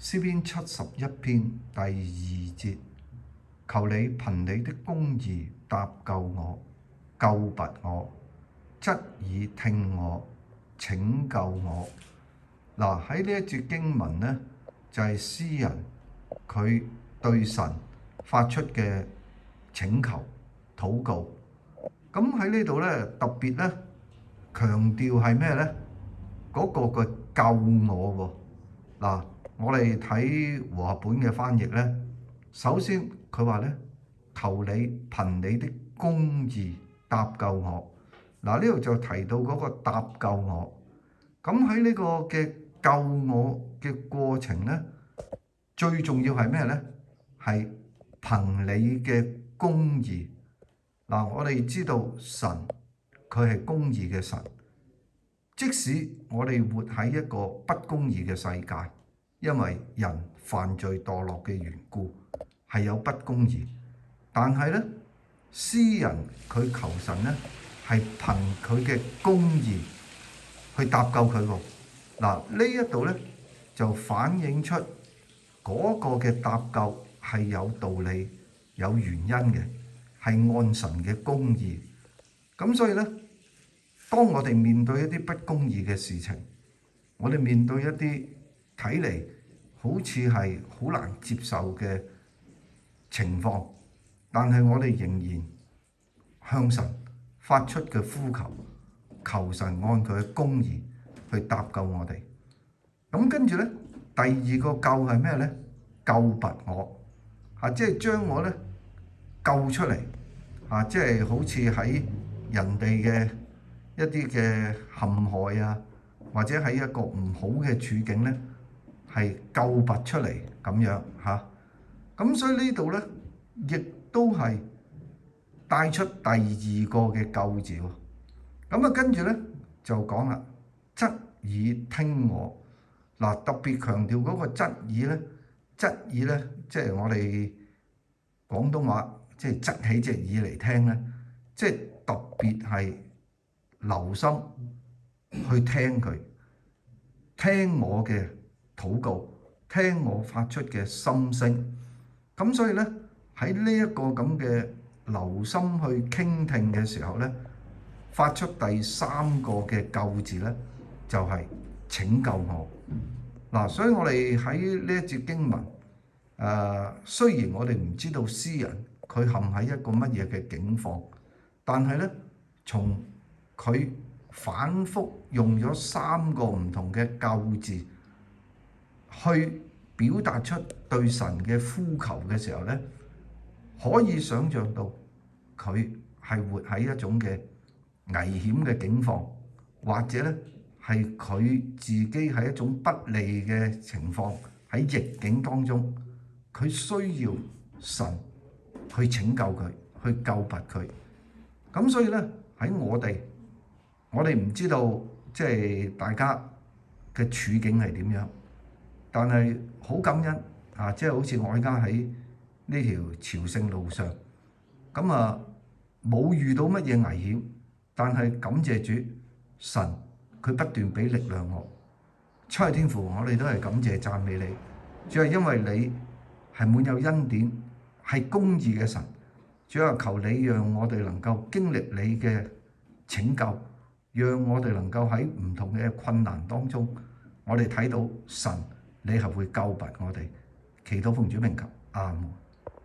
詩篇71篇第2節，求你憑你的公義搭救我，救拔我，側耳聽我，拯救我。嗱，喺呢一節經文呢，就係詩人佢對神發出嘅請求禱告。咁喺呢度呢，特別呢強調係咩呢？嗰個嘅救我喎。嗱，我哋睇和合本嘅翻譯呢，首先佢話呢，求你憑你的公義搭救我。嗱，呢度就提到嗰個搭救我。咁喺呢個嘅救我嘅過程呢，最重要係咩呢？係憑你嘅公義。嗱，我哋知道神佢係公義嘅神，即使我哋活喺一個不公義嘅世界，因為人犯罪墮落嘅緣故，係有不公義。但係呢，詩人佢求神呢，係憑佢嘅公義去搭救佢喎。嗱，呢一度呢，就反映出嗰個嘅搭救係有道理、有原因嘅，係按神嘅公義。咁所以呢，當我哋面對一啲不公義嘅事情，我哋面對一啲睇嚟好似係好難接受嘅情況，但係我哋仍然向神發出嘅呼求，求神按佢嘅公義去搭救我哋。咁跟住呢，第二個救係咩呢？救拔我，即係將我呢救出嚟，即係好似喺人哋嘅一啲嘅陷害啊，或者喺一個唔好嘅處境呢，係救拔出嚟咁樣嚇。咁所以呢度呢，亦都係帶出第二個嘅救字喎。咁啊，跟住呢就講啦，側耳聽我。嗱，特別強調嗰個側耳呢，側耳呢，即係我哋廣東話，即係側起隻耳嚟聽呢，即係特別係留心去聽佢，聽我嘅禱告，聽我發出嘅心聲。咁所以呢，喺呢一個咁嘅留心去傾聽嘅時候呢，發出第三個嘅救字呢，就係拯救我。嗱，所以我哋喺呢一節經文，雖然我哋唔知道詩人佢陷喺一個乜嘢嘅境況，但係呢，從佢反覆用咗3個唔同嘅救字去表達出對神嘅呼求嘅時候呢，可以想像到佢係活喺一種嘅危險嘅境況，或者呢係佢自己喺一種不利嘅情況，喺逆境當中，佢需要神去拯救佢，去救拔佢。咁所以呢，喺我哋唔知道即係大家嘅處境係點樣，但係好感恩即係好似我而家喺呢條朝聖路上，咁冇遇到乜嘢危險，但係感謝主神，佢不斷俾力量我。親愛天父，我哋都係感謝讚美你，主要係因為你係滿有恩典，係公義嘅神。主要求你讓我哋能夠經歷你嘅拯救，讓我哋能夠喺唔同嘅困難當中，我哋睇到神你係會救拔我哋。祈禱奉主名求，阿門。